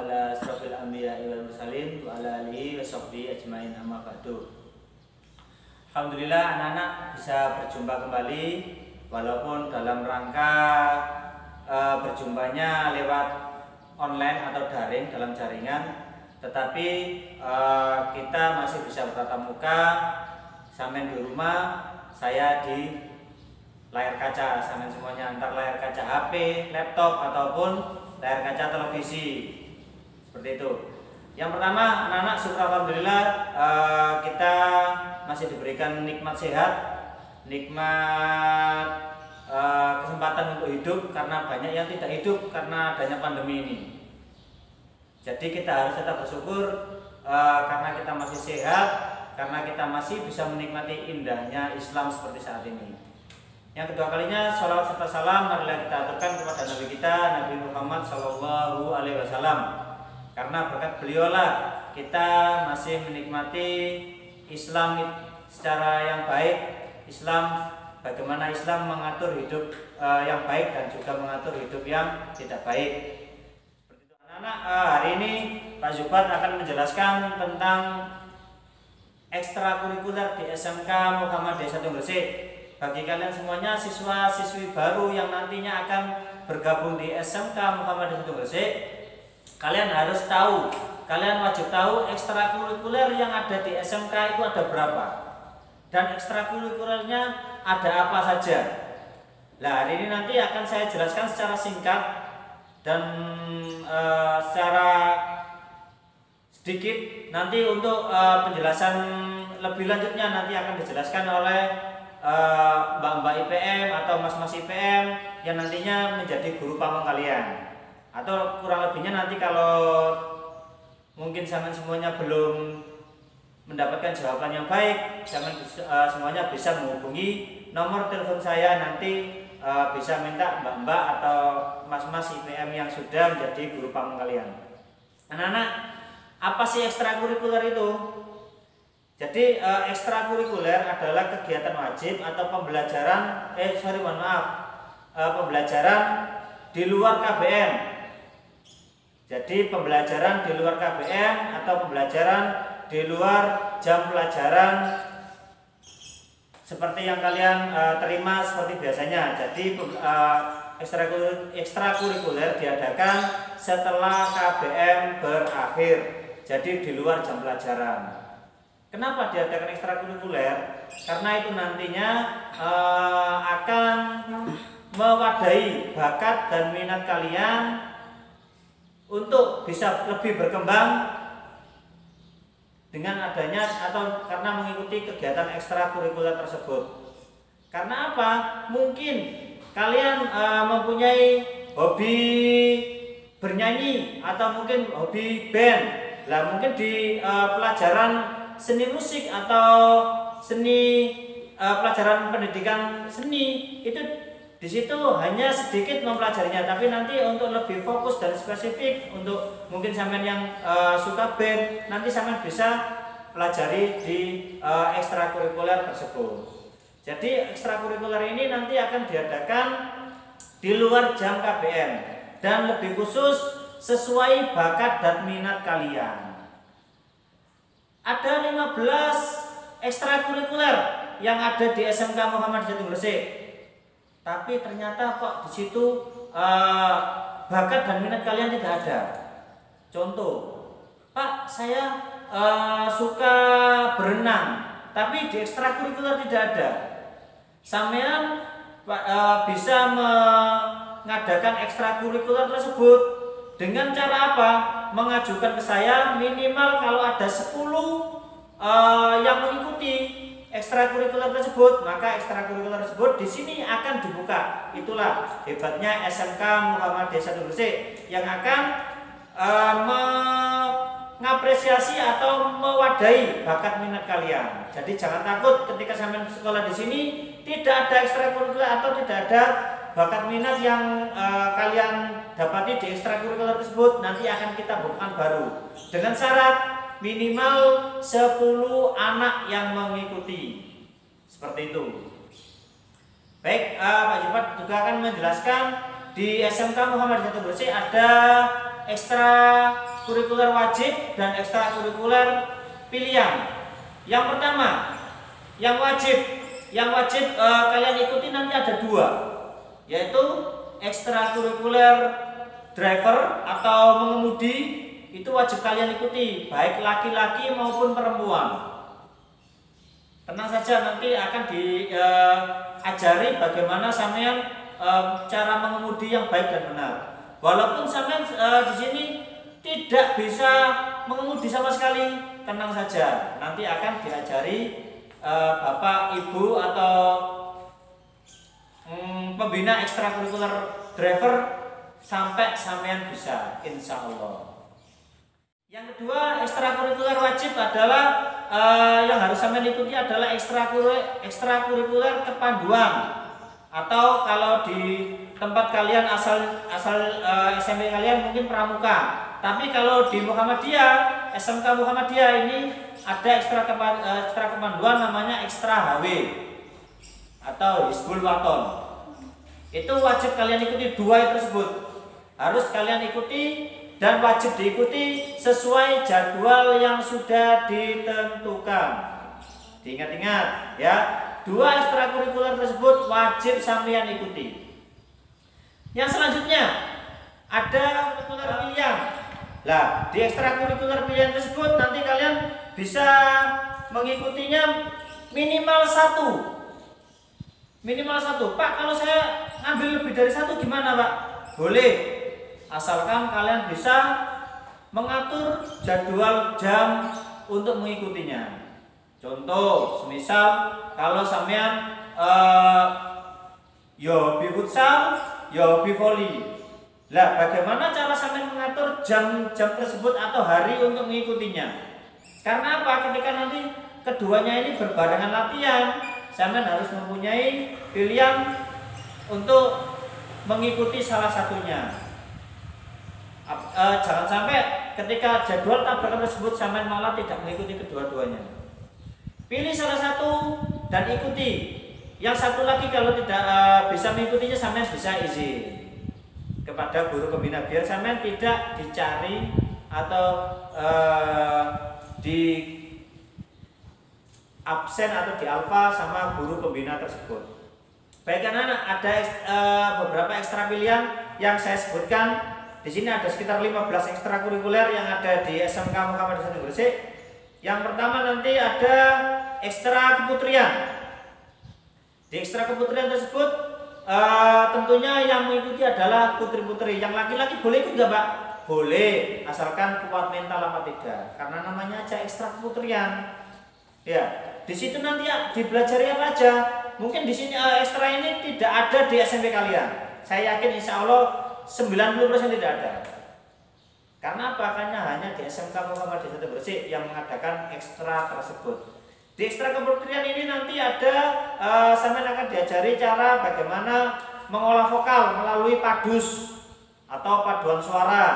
ala asrofil anbiya'i wal mursalin wa ala alihi wa sahbihi ajmain amma ba'du. Alhamdulillah anak-anak bisa berjumpa kembali walaupun dalam rangka berjumpanya lewat online atau daring dalam jaringan, tetapi kita masih bisa bertatap muka, sampean di rumah, saya di layar kaca, sampean semuanya antar layar kaca HP, laptop ataupun layar kaca televisi, seperti itu. Yang pertama, anak-anak syukur alhamdulillah kita masih diberikan nikmat sehat, nikmat kesempatan untuk hidup, karena banyak yang tidak hidup karena adanya pandemi ini. Jadi kita harus tetap bersyukur karena kita masih sehat, karena kita masih bisa menikmati indahnya Islam seperti saat ini. Yang kedua kalinya, sholawat serta salam marilah kita aturkan kepada Nabi kita, Nabi Muhammad SAW. Karena berkat beliaulah kita masih menikmati Islam secara yang baik. Islam, bagaimana Islam mengatur hidup yang baik dan juga mengatur hidup yang tidak baik. Seperti itu anak-anak, hari ini Pak Zubat akan menjelaskan tentang ekstrakurikuler di SMK Muhammadiyah 1 Gresik. Bagi kalian semuanya siswa-siswi baru yang nantinya akan bergabung di SMK Muhammadiyah 1 Gresik, kalian harus tahu, kalian wajib tahu ekstrakurikuler yang ada di SMK itu ada berapa, dan ekstrakurikulernya ada apa saja. Nah, hari ini nanti akan saya jelaskan secara singkat dan secara sedikit. Nanti untuk penjelasan lebih lanjutnya nanti akan dijelaskan oleh mbak-mbak IPM atau mas-mas IPM yang nantinya menjadi guru pamong kalian. Atau kurang lebihnya nanti kalau mungkin sampean semuanya belum mendapatkan jawaban yang baik, sampean semuanya bisa menghubungi nomor telepon saya, nanti bisa minta mbak-mbak atau mas-mas IPM yang sudah menjadi guru pamong kalian. Anak-anak, apa sih ekstrakurikuler itu? Jadi ekstrakurikuler adalah kegiatan wajib atau pembelajaran pembelajaran di luar KBM. Jadi pembelajaran di luar KBM atau pembelajaran di luar jam pelajaran seperti yang kalian terima seperti biasanya. Jadi ekstrakurikuler diadakan setelah KBM berakhir. Jadi di luar jam pelajaran. Kenapa diadakan ekstrakurikuler? Karena itu nantinya akan mewadahi bakat dan minat kalian untuk bisa lebih berkembang dengan adanya atau karena mengikuti kegiatan ekstrakurikuler tersebut. Karena apa? Mungkin kalian mempunyai hobi bernyanyi atau mungkin hobi band. Lah mungkin di pelajaran seni musik atau seni pelajaran pendidikan seni itu di situ hanya sedikit mempelajarinya, tapi nanti untuk lebih fokus dan spesifik untuk mungkin sampean yang suka band, nanti sampean bisa pelajari di ekstrakurikuler tersebut. Jadi ekstrakurikuler ini nanti akan diadakan di luar jam KBM dan lebih khusus sesuai bakat dan minat kalian. Ada 15 ekstrakurikuler yang ada di SMK Muhammadiyah 1 Gresik. Tapi ternyata kok di situ bakat dan minat kalian tidak ada. Contoh, Pak, saya suka berenang, tapi di ekstrakurikuler tidak ada. Sampean bisa mengadakan ekstrakurikuler tersebut dengan cara apa? Mengajukan ke saya minimal kalau ada 10 yang mengikuti ekstrakurikuler tersebut, maka ekstrakurikuler tersebut di sini akan dibuka. Itulah hebatnya SMK Muhammadiyah 1 Gresik yang akan mengapresiasi atau mewadahi bakat minat kalian. Jadi jangan takut ketika sampai sekolah di sini tidak ada ekstrakurikuler atau tidak ada bakat minat yang kalian dapati di ekstrakurikuler tersebut. Nanti akan kita bukakan baru dengan syarat minimal 10 anak yang mengikuti. Seperti itu. Baik, Pak Jumat juga akan menjelaskan di SMK Muhammadiyah 1 Gresik ada ekstra kurikuler wajib dan ekstrakurikuler pilihan. Yang pertama, yang wajib kalian ikuti nanti ada 2, yaitu ekstrakurikuler driver atau mengemudi, itu wajib kalian ikuti baik laki-laki maupun perempuan. Tenang saja, nanti akan diajari bagaimana sampean cara mengemudi yang baik dan benar. Walaupun sampean di sini tidak bisa mengemudi sama sekali, tenang saja, nanti akan diajari bapak, ibu atau pembina ekstrakurikuler driver sampai sampean bisa, insya Allah. Yang kedua, ekstrakurikuler wajib adalah yang harus sampean ikuti adalah ekstrakurikuler kepanduan, atau kalau di tempat kalian asal SMP kalian mungkin pramuka, tapi kalau di Muhammadiyah, SMK Muhammadiyah ini ada ekstra kepanduan namanya ekstra HW atau Hizbul Waton. Itu wajib kalian ikuti, 2 tersebut harus kalian ikuti dan wajib diikuti sesuai jadwal yang sudah ditentukan. Diingat-ingat ya, 2 ekstrakurikuler tersebut wajib sampean ikuti. Yang selanjutnya ada kurikuler pilihan. Lah, di ekstrakurikuler pilihan tersebut nanti kalian bisa mengikutinya minimal 1. Minimal 1. Pak, kalau saya ngambil lebih dari 1 gimana, Pak? Boleh, asalkan kalian bisa mengatur jadwal jam untuk mengikutinya. Contoh, semisal kalau sampean hobi futsal, hobi voli. Lah, bagaimana cara sampean mengatur jam-jam tersebut atau hari untuk mengikutinya? Karena apa? Ketika nanti keduanya ini berbarengan latihan, sampean harus mempunyai pilihan untuk mengikuti salah satunya. Jangan sampai ketika jadwal tabrakan tersebut sampean malah tidak mengikuti kedua-duanya. Pilih salah satu dan ikuti. Yang satu lagi kalau tidak bisa mengikutinya, sampean bisa izin kepada guru pembina biar sampean tidak dicari atau di absen atau di alfa sama guru pembina tersebut. Baik anak-anak, ada beberapa ekstra pilihan yang saya sebutkan. Di sini ada sekitar 15 ekstrakurikuler yang ada di SMK Muhammadiyah Satu Gresik. Yang pertama nanti ada ekstra keputrian. Di ekstra keputrian tersebut tentunya yang mengikuti adalah putri-putri. Yang laki-laki boleh ikut nggak, Pak? Boleh, asalkan kuat mental apa tidak. Karena namanya aja ekstra keputrian. Ya, di situ nanti dipelajari apa aja. Mungkin di sini ekstra ini tidak ada di SMP kalian. Saya yakin insya Allah 90% tidak ada. Karena apa? Karena hanya di SMK Muhammadiyah Satu Gresik yang mengadakan ekstra tersebut. Di ekstra keputrian ini nanti ada sampean akan diajari cara bagaimana mengolah vokal melalui padus atau paduan suara.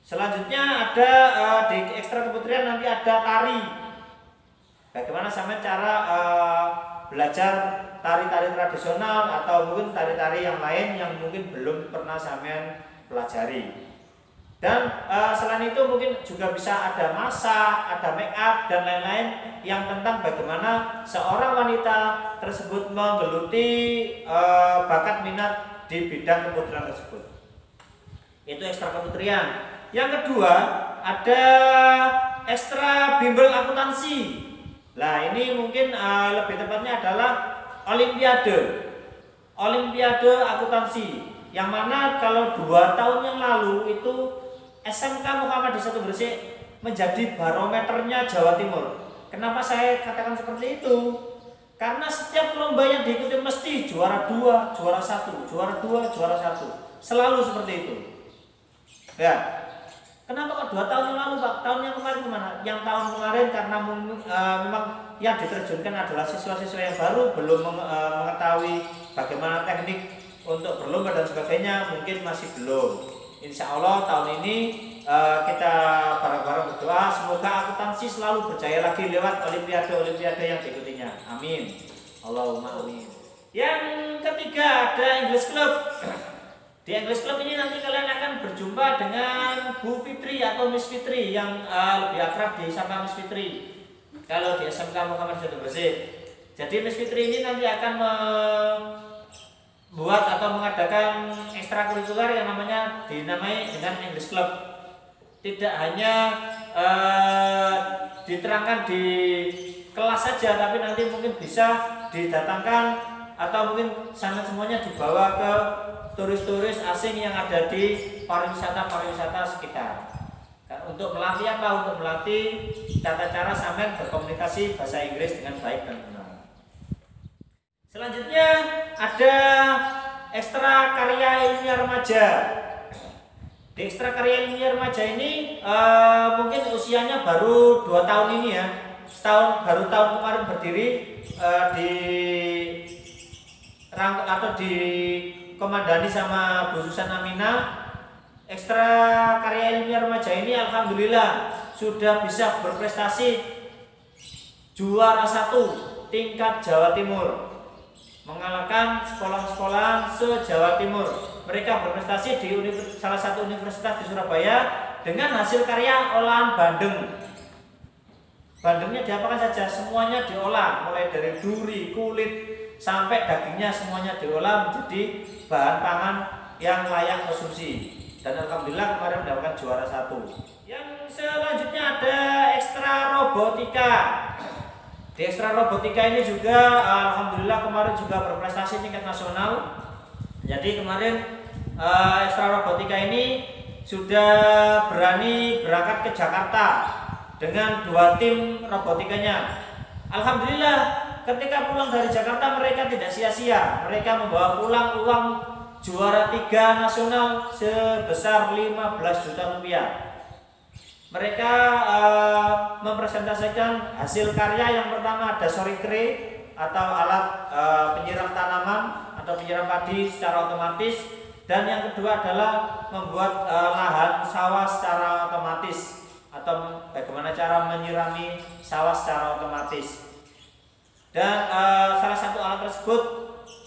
Selanjutnya ada di ekstra keputrian nanti ada tari. Bagaimana sampean cara belajar tari-tari tradisional atau mungkin tari-tari yang lain yang mungkin belum pernah sampean pelajari. Dan selain itu mungkin juga bisa ada masak, ada make up dan lain-lain yang tentang bagaimana seorang wanita tersebut menggeluti bakat minat di bidang keputrian tersebut. Itu ekstra keputrian. Yang kedua ada ekstra bimbel akuntansi. Nah, ini mungkin lebih tepatnya adalah Olimpiade akuntansi, yang mana kalau 2 tahun yang lalu itu SMK Muhammadiyah Satu Gresik menjadi barometernya Jawa Timur. Kenapa saya katakan seperti itu? Karena setiap lomba yang diikuti mesti juara 2, juara 1, juara 2, juara 1. Selalu seperti itu. Ya. Kenapa kok 2 tahun yang lalu, Pak? Tahun yang kemarin kemana? Yang tahun kemarin karena memang yang diterjunkan adalah siswa-siswa yang baru, belum mengetahui bagaimana teknik untuk berlomba dan sebagainya, mungkin masih belum. Insya Allah tahun ini kita bareng-bareng berdoa semoga akuntansi selalu berjaya lagi lewat olimpiade yang diikutinya. Amin. Allahumma amin. Yang ketiga ada English Club. Di English Club ini nanti kalian akan berjumpa dengan Bu Fitri atau Miss Fitri yang lebih akrab disapa Miss Fitri kalau di SMK Muhammad Jatuh Bersih. Jadi Miss Fitri ini nanti akan membuat atau mengadakan ekstrakurikuler yang dinamai dengan English Club. Tidak hanya diterangkan di kelas saja, tapi nanti mungkin bisa didatangkan atau mungkin semuanya dibawa ke turis-turis asing yang ada di pariwisata sekitar. Untuk melatih apa? Untuk melatih tata cara sampean berkomunikasi bahasa Inggris dengan baik dan benar. Selanjutnya ada ekstra karya ilmiah remaja. Di ekstra karya ilmiah remaja ini mungkin usianya baru 2 tahun ini ya. Baru tahun kemarin berdiri dikomandani sama Bu Susan Amina. Ekstra karya ilmiah remaja ini alhamdulillah sudah bisa berprestasi juara 1 tingkat Jawa Timur, mengalahkan sekolah-sekolah se-Jawa Timur. Mereka berprestasi di salah satu universitas di Surabaya dengan hasil karya olahan bandeng. Bandengnya diapakan saja, semuanya diolah, mulai dari duri, kulit, sampai dagingnya semuanya diolah menjadi bahan pangan yang layak konsumsi. Dan alhamdulillah kemarin mendapatkan juara 1. Yang selanjutnya ada ekstra robotika. Di ekstra robotika ini juga alhamdulillah kemarin juga berprestasi tingkat nasional. Jadi kemarin ekstra robotika ini sudah berani berangkat ke Jakarta dengan 2 tim robotikanya. Alhamdulillah ketika pulang dari Jakarta mereka tidak sia-sia. Mereka membawa pulang uang juara 3 nasional sebesar 15 juta rupiah. Mereka mempresentasikan hasil karya. Yang pertama ada sorikre atau alat penyiram tanaman atau penyiram padi secara otomatis, dan yang kedua adalah membuat lahan sawah secara otomatis atau bagaimana cara menyirami sawah secara otomatis. Dan salah satu alat tersebut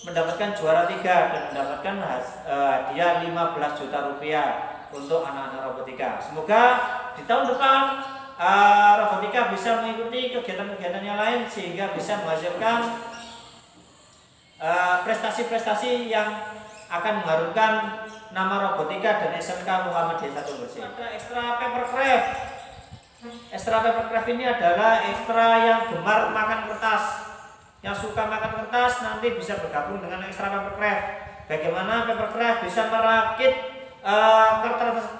mendapatkan juara 3 dan mendapatkan hadiah 15 juta rupiah untuk anak-anak robotika. Semoga di tahun depan robotika bisa mengikuti kegiatan-kegiatan yang lain sehingga bisa menghasilkan prestasi-prestasi yang akan mengharumkan nama robotika dan SMK Muhammadiyah Jatuh Bersih. Ada ekstra papercraft. Ekstra papercraft ini adalah ekstra yang gemar makan kertas. Yang suka makan kertas nanti bisa bergabung dengan ekstra papercraft. Bagaimana papercraft bisa merakit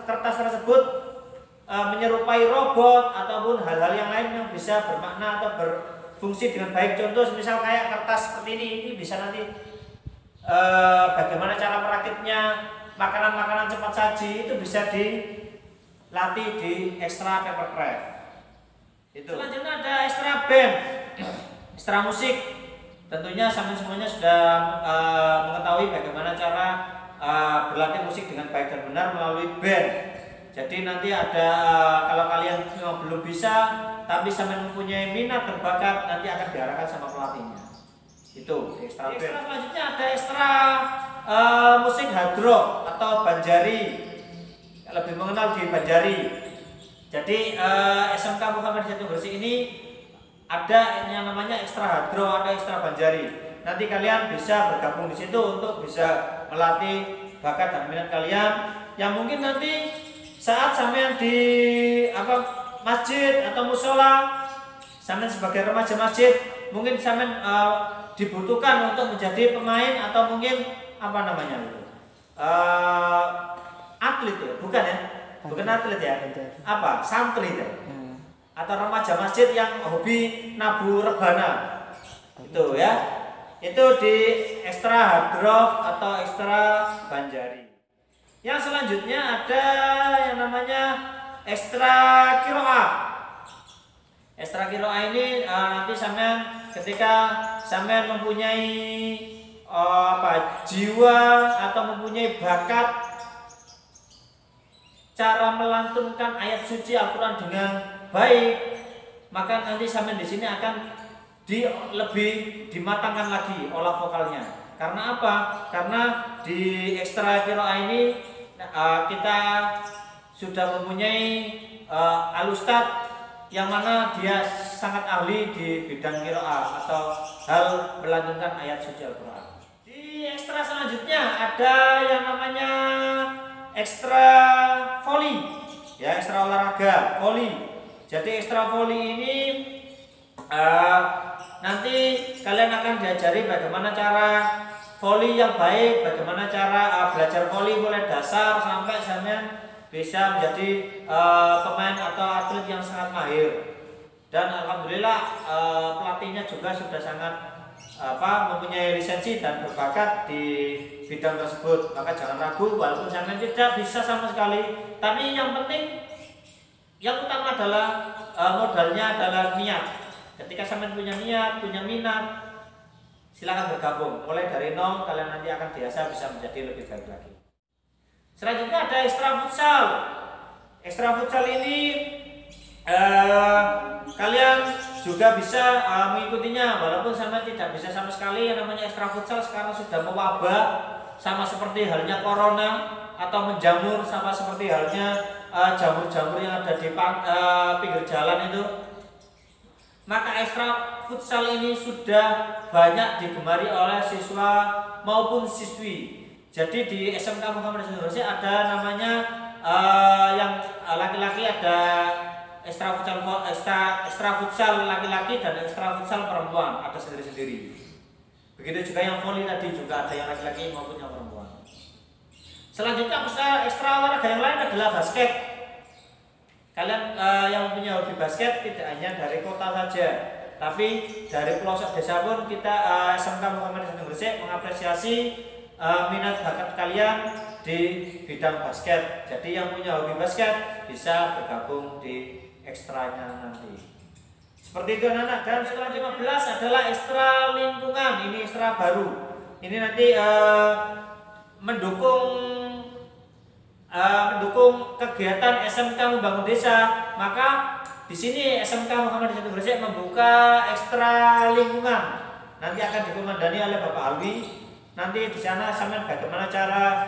kertas tersebut menyerupai robot ataupun hal-hal yang lain yang bisa bermakna atau berfungsi dengan baik. Contoh misal kayak kertas seperti ini bisa nanti bagaimana cara merakitnya, makanan-makanan cepat saji itu bisa dilatih di ekstra papercraft. Itu. Selanjutnya ada ekstra band. Ekstra musik, tentunya semuanya sudah mengetahui bagaimana cara berlatih musik dengan baik dan benar melalui band. Jadi nanti ada kalau kalian belum bisa tapi sampai mempunyai minat dan bakat, nanti akan diarahkan sama pelatihnya. Itu ekstra band. Ekstra selanjutnya ada ekstra musik hard rock atau banjari, lebih mengenal di banjari. Jadi SMK Muhammadiyah Jatuh Bersih ini ada yang namanya ekstra hard rock, ada ekstra banjari. Nanti kalian bisa bergabung di situ untuk bisa melatih bakat dan minat kalian. Yang mungkin nanti saat sampean di masjid atau musola, sampean sebagai remaja masjid, mungkin sampean dibutuhkan untuk menjadi pemain atau mungkin atlet ya, bukan ya? Bukan atlet ya. Apa? Santri ya. Atau remaja masjid yang hobi nabu rebana. Itu ya. Itu di ekstra hard rock atau ekstra banjari. Yang selanjutnya ada yang namanya ekstra kiroah. Ekstra kiroah ini nanti sampean ketika sampean mempunyai jiwa atau mempunyai bakat cara melantunkan ayat suci Al-Quran dengan baik, maka nanti sampean di sini akan lebih dimatangkan lagi olah vokalnya. Karena apa? Karena di ekstra qiraah ini kita sudah mempunyai al-ustadz yang mana dia sangat ahli di bidang qiraah atau hal melantunkan ayat suci Al-Quran. Di ekstra selanjutnya ada yang namanya ekstra voli, ya, ekstra olahraga voli. Jadi ekstra voli ini nanti kalian akan diajari bagaimana cara voli yang baik, bagaimana cara belajar voli mulai dasar sampai sampean bisa menjadi pemain atau atlet yang sangat mahir. Dan alhamdulillah pelatihnya juga sudah sangat mempunyai lisensi dan berbakat di bidang tersebut. Maka jangan ragu, walaupun sampean tidak bisa sama sekali, tapi yang penting, yang utama adalah modalnya adalah niat. Ketika sampean punya niat, punya minat, silakan bergabung. Mulai dari nol kalian nanti akan biasa bisa menjadi lebih baik lagi. Selanjutnya ada ekstra futsal. Ekstra futsal ini kalian juga bisa mengikutinya walaupun sampean tidak bisa sama sekali. Yang namanya ekstra futsal sekarang sudah mewabah, sama seperti halnya corona, atau menjamur sama seperti halnya jamur-jamur yang ada di pinggir jalan itu. Maka ekstra futsal ini sudah banyak digemari oleh siswa maupun siswi. Jadi di SMK Muhammad Hasan ada namanya yang laki-laki ada ekstra futsal laki-laki dan ekstra futsal perempuan, ada sendiri-sendiri. Begitu juga yang voli tadi juga ada yang laki-laki maupun yang perempuan. Selanjutnya ekstra olahraga yang lain adalah basket. Kalian yang punya hobi basket tidak hanya dari kota saja, tapi dari pelosok desa pun kita SMK Muhammad Hasan Gresik mengapresiasi minat bakat kalian di bidang basket. Jadi yang punya hobi basket bisa bergabung di ekstranya nanti. Seperti itu anak-anak. Dan setelah 15 adalah ekstra lingkungan. Ini ekstra baru. Ini nanti mendukung kegiatan SMK Membangun Desa. Maka di sini SMK Muhammad Hasan Gresik membuka ekstra lingkungan. Nanti akan dikomandani oleh Bapak Alwi. Nanti di sana sampean bagaimana cara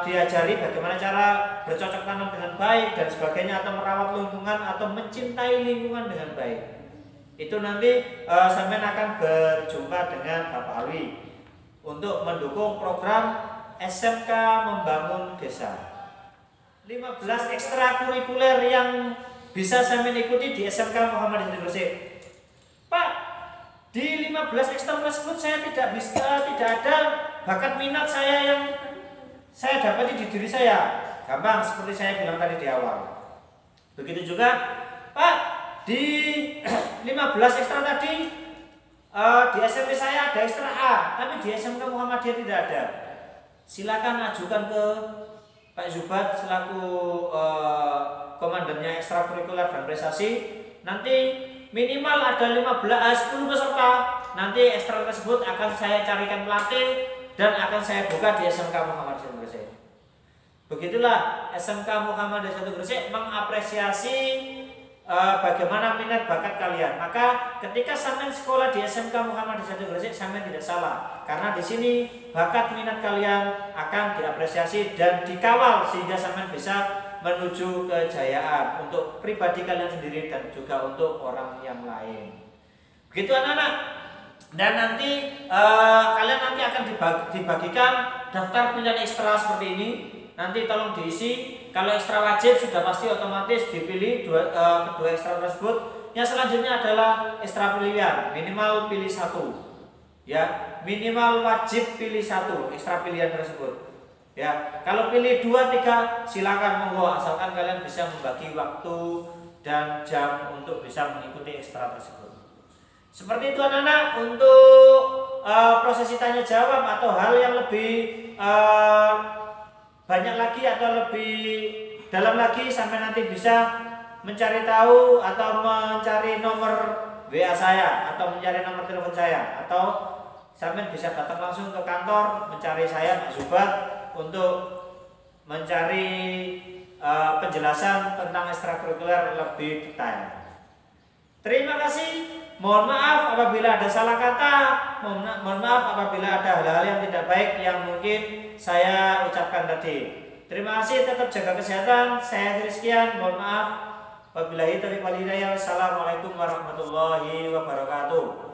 diajari bagaimana cara bercocok tanam dengan baik dan sebagainya, atau merawat lingkungan atau mencintai lingkungan dengan baik. Itu nanti sampean akan berjumpa dengan Bapak Alwi untuk mendukung program SMK Membangun Desa. 15 ekstrakurikuler yang bisa sampean ikuti di SMK Muhammad Hasan Gresik. Pak, di 15 ekstra tersebut saya tidak ada bakat minat saya yang saya dapati di diri saya. Gampang seperti saya bilang tadi di awal. Begitu juga, Pak, di 15 ekstra tadi di SMP saya ada ekstra A, tapi di SMK Muhammadiyah tidak ada. Silakan ajukan ke Pak Zubat selaku komandannya ekstrakurikuler dan prestasi. Nanti minimal ada 10 peserta. Nanti ekstra tersebut akan saya carikan pelatih dan akan saya buka di SMK Muhammad Hasan Gresik. Begitulah SMK Muhammad Hasan Gresik mengapresiasi bagaimana minat bakat kalian. Maka ketika sampean sekolah di SMK Muhammad Hasan Gresik, sampean tidak salah, karena di sini bakat minat kalian akan diapresiasi dan dikawal sehingga sampean bisa menuju kejayaan untuk pribadi kalian sendiri dan juga untuk orang yang lain. Begitu anak-anak. Dan nanti kalian nanti akan dibagikan daftar pilihan ekstra seperti ini. Nanti tolong diisi. Kalau ekstra wajib sudah pasti otomatis dipilih kedua ekstra tersebut. Yang selanjutnya adalah ekstra pilihan, minimal pilih satu. Ya, minimal wajib pilih satu ekstra pilihan tersebut. Ya, kalau pilih 2, 3 silakan monggo, asalkan kalian bisa membagi waktu dan jam untuk bisa mengikuti ekstra tersebut. Seperti itu anak-anak untuk prosesi tanya jawab atau hal yang lebih banyak lagi atau lebih dalam lagi, sampai nanti bisa mencari tahu atau mencari nomor WA saya atau mencari nomor telepon saya, atau sampai bisa datang langsung ke kantor mencari saya Pak Zubat untuk mencari penjelasan tentang ekstrakurikuler lebih detail. Terima kasih. Mohon maaf apabila ada salah kata. Mohon maaf apabila ada hal-hal yang tidak baik yang mungkin saya ucapkan tadi. Terima kasih, tetap jaga kesehatan. Saya akhiri sekian. Mohon maaf. Wabillahi taufiq wal hidayah. Wassalamualaikum warahmatullahi wabarakatuh.